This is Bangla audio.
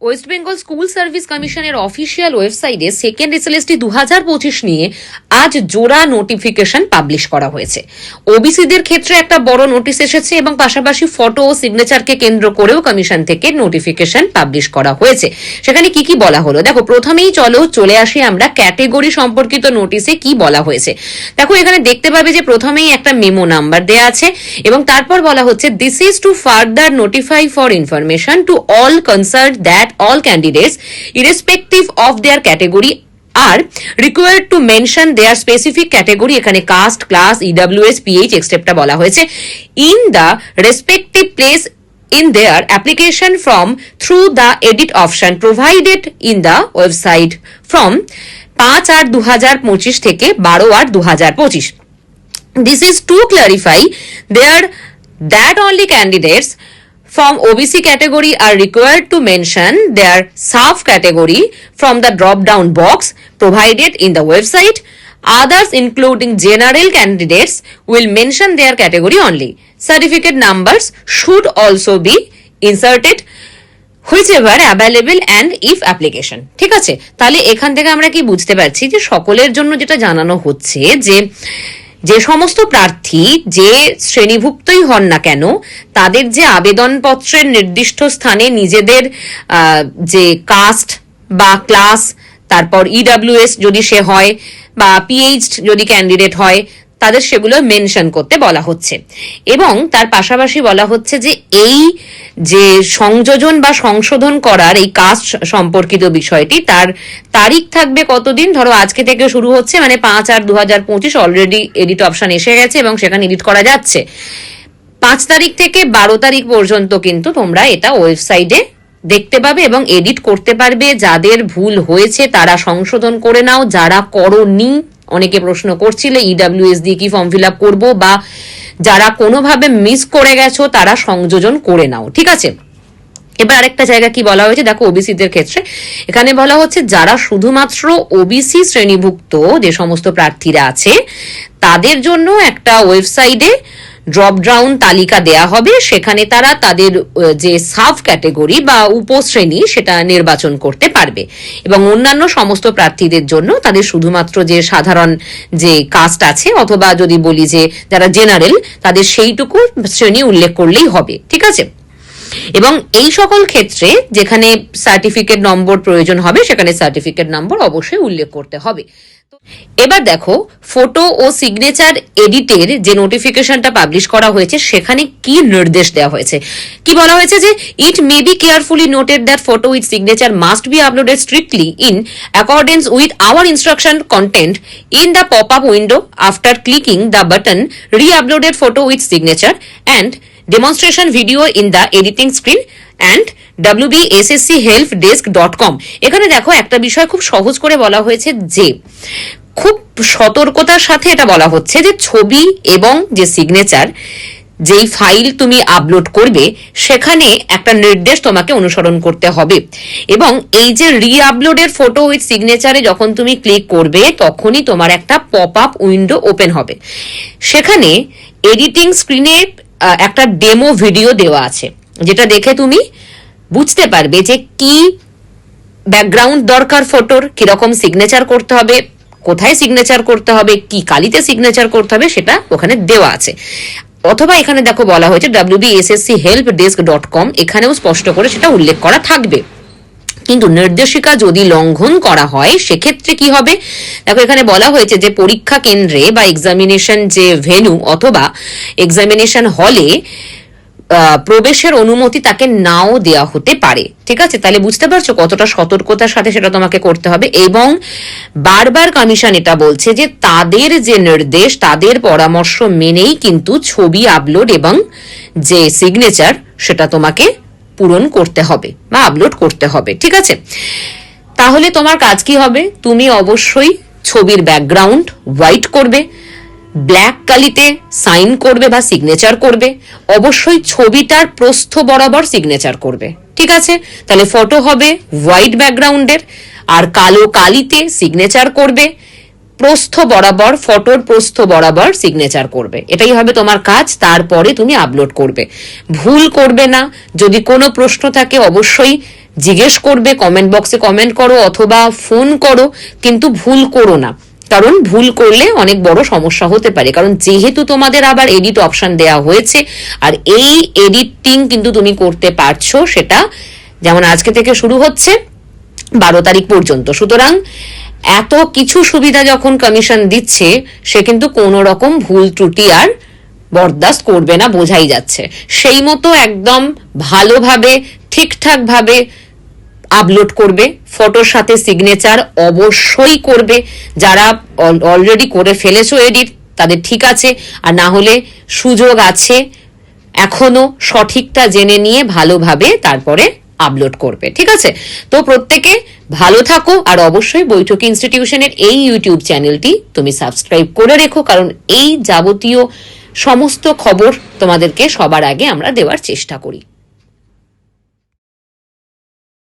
ওয়েস্ট বেঙ্গল স্কুল সার্ভিস কমিশনের অফিসিয়াল ওয়েবসাইটে সেকেন্ড এসএলএসটি 2025 নিয়ে আজ জোড়া নোটিফিকেশন পাবলিশ করা হয়েছে। ওবিসিদের ক্ষেত্রে একটা বড় নোটিশ এসেছে এবং পাশাপাশি ফটো ও সিগনেচারকে কেন্দ্র করেও কমিশন থেকে নোটিফিকেশন পাবলিশ করা হয়েছে। সেখানে কি কি বলা হলো দেখো, প্রথমেই চলে আসি আমরা ক্যাটেগরি সম্পর্কিত নোটিশে কি বলা হয়েছে। দেখো এখানে দেখতে পাবে যে প্রথমেই একটা মেমো নাম্বার দেয়া আছে এবং তারপর বলা হচ্ছে this is two further notify for information to all concern that all candidates irrespective of their category are required to mention their specific category, এখানে caste, class, EWS, PH etcetera বলা হয়েছে in the respective place in their application from through the edit option provided in the website from 5/8/2025 থেকে 12/8/2025. This is to clarify that only candidates from OBC category are required to mention their sub-category from the drop-down box provided in the website. Others, including general candidates, will mention their category only. Certificate numbers should also be inserted whichever available and if application. ঠিক আছে, তাহলে এখান থেকে আমরা কি বুঝতে পারছি যে সকলের জন্য যেটা জানানো হচ্ছে যে সমস্ত প্রার্থী যে শ্রেণীভুক্তই হন না কেন তাদের যে আবেদনপত্রের নির্দিষ্ট স্থানে নিজেদের যে কাস্ট বা ক্লাস, তারপর ইডব্লিউএস যদি সে হয় বা পিএইচ যদি ক্যান্ডিডেট হয় তাদের সেগুলো মেনশন করতে বলা হচ্ছে। এবং তার পাশাপাশি বলা হচ্ছে যে এই যে সংযোজন বা সংশোধন করার এই কাস্ট সম্পর্কিত বিষয়টি তার তারিখ থাকবে কতদিন, ধরো আজকে থেকে শুরু হচ্ছে, মানে 5/8/2025 অলরেডি এডিট অপশন এসে গেছে এবং সেখানে এডিট করা যাচ্ছে। 5 তারিখ থেকে 12 তারিখ পর্যন্ত কিন্তু তোমরা এটা ওয়েবসাইটে দেখতে পাবে এবং এডিট করতে পারবে। যাদের ভুল হয়েছে তারা সংশোধন করে নাও, যারা করোনি, অনেকে প্রশ্ন করছিলে ইডব্লিউএস দিয়ে কি ফর্ম ফিল আপ করবো, বা যারা কোনোভাবে মিস করে গেছো তারা সংযোজন করে নাও, ঠিক আছে। এবার আরেকটা জায়গা কি বলা হয়েছে দেখো, ওবিসিদের ক্ষেত্রে এখানে বলা হচ্ছে যারা শুধুমাত্র ওবিসি শ্রেণীভুক্ত যে সমস্ত প্রার্থীরা আছে তাদের জন্য একটা ওয়েবসাইটে ড্রপ ডাউন তালিকা দেয়া হবে, সেখানে তারা তাদের যে সাব ক্যাটেগরি বা উপশ্রেণী সেটা নির্বাচন করতে পারবে। এবং অন্যান্য সমস্ত প্রার্থীদের জন্য তাদের শুধুমাত্র যে সাধারণ যে কাস্ট আছে অথবা যদি বলি যে যারা জেনারেল তাদের সেইটুকু শ্রেণী উল্লেখ করলেই হবে, ঠিক আছে। এবং এই সকল ক্ষেত্রে যেখানে সার্টিফিকেট নম্বর প্রয়োজন হবে সেখানে সার্টিফিকেট নম্বর অবশ্যই উল্লেখ করতে হবে। এবার দেখো ফটো ও সিগনেচার এডিটের যে নোটিফিকেশনটা পাবলিশ করা হয়েছে সেখানে কি নির্দেশ দেওয়া হয়েছে। কি বলা হয়েছে যে it may be carefully noted that photo with signature must be uploaded strictly in accordance with our instruction content in the pop up window after clicking the button reuploaded photo with signature and demonstration video in the editing screen and wbsschelpdesk.com। এখানে দেখো একটা বিষয় খুব সহজ করে বলা হয়েছে যে খুব সতর্কতার সাথে এটা বলা হচ্ছে যে ছবি এবং যে সিগনেচার যেই ফাইল তুমি আপলোড করবে সেখানে একটা নির্দেশ তোমাকে অনুসরণ করতে হবে। এবং এই যে রি-আপলোডেড ফটো উইথ সিগনেচারে যখন তুমি ক্লিক করবে তখনই তোমার একটা পপ আপ উইন্ডো ওপেন হবে, সেখানে এডিটিং স্ক্রিনে একটা ডেমো ভিডিও দেওয়া আছে যেটা দেখে তুমি বুঝতে পারবে যে কি ব্যাকগ্রাউন্ড দরকার ফটোর, কিরকম সিগনেচার করতে হবে, কোথায় সিগনেচার করতে হবে, কি কালিতে সিগনেচার করতে হবে সেটা ওখানে দেওয়া আছে। অথবা এখানে দেখো বলা হয়েছে wbsschelpdesk.com, এখানেও স্পষ্ট করে সেটা উল্লেখ করা থাকবে। কিন্তু নির্দেশিকা যদি লঙ্ঘন করা হয় সেক্ষেত্রে কি হবে দেখো, এখানে বলা হয়েছে যে পরীক্ষা কেন্দ্রে বা এক্সামিনেশন যে ভেন্যু অথবা এক্সামিনেশন হলে প্রবেশের অনুমতি তাকে নাও দেওয়া হতে পারে, ঠিক আছে। তাহলে বুঝতে পারছো কতটা সতর্কতার সাথে সেটা তোমাকে করতে হবে। এবং বারবার কমিশন এটা বলছে যে তাদের যে নির্দেশ তাদের পরামর্শ মেনেই কিন্তু ছবি আপলোড এবং যে সিগনেচার সেটা তোমাকে পূরণ করতে হবে বা আপলোড করতে হবে, ঠিক আছে। তাহলে তোমার কাজ কি হবে, তুমি অবশ্যই ছবির ব্যাকগ্রাউন্ড হোয়াইট করবে, ব্ল্যাক কালিতে সাইন করবে বা সিগনেচার করবে, অবশ্যই ছবিটার প্রস্থ বরাবর সিগনেচার করবে, ঠিক আছে। তাহলে ফটো হবে হোয়াইট ব্যাকগ্রাউন্ডের আর কালো কালিতে সিগনেচার করবে, প্রস্থ বরাবর, ফটোর প্রস্থ বরাবর সিগনেচার করবে, এটাই হবে তোমার কাজ। তারপরে তুমি আপলোড করবে, ভুল করবে না। যদি কোনো প্রশ্ন থাকে অবশ্যই জিজ্ঞেস করবে, কমেন্ট বক্সে কমেন্ট করো অথবা ফোন করো, কিন্তু ভুল করো না, কারণ ভুল করলে অনেক বড় সমস্যা হতে পারে। কারণ যেহেতু তোমাদের আবার এডিট অপশন দেওয়া হয়েছে, আর এই এডিটিং কিন্তু তুমি করতে পারছো, সেটা যেমন আজকে থেকে শুরু হচ্ছে 12 তারিখ পর্যন্ত। সুতরাং এত কিছু সুবিধা যখন কমিশন দিচ্ছে, সে কিন্তু কোনো রকম ভুল ত্রুটি আর বরদাস্ত করবে না, বোঝাই যাচ্ছে। সেই মতো একদম ভালোভাবে ঠিকঠাক ভাবে আপলোড করবে, ফটোর সাথে সিগনেচার অবশ্যই করবে। যারা অলরেডি করে ফেলেছো এডিট, তাদের ঠিক আছে, আর না হলে সুযোগ আছে, এখনো সঠিকটা জেনে নিয়ে ভালোভাবে তারপরে আপলোড করবে, ঠিক আছে? তো প্রত্যেকে ভালো থাকো, আর অবশ্যই বৈঠকি ইনস্টিটিউশনের এই ইউটিউব চ্যানেলটি তুমি সাবস্ক্রাইব করে রেখো, কারণ এই যাবতীয় সমস্ত খবর তোমাদেরকে সবার আগে আমরা দেওয়ার চেষ্টা করি।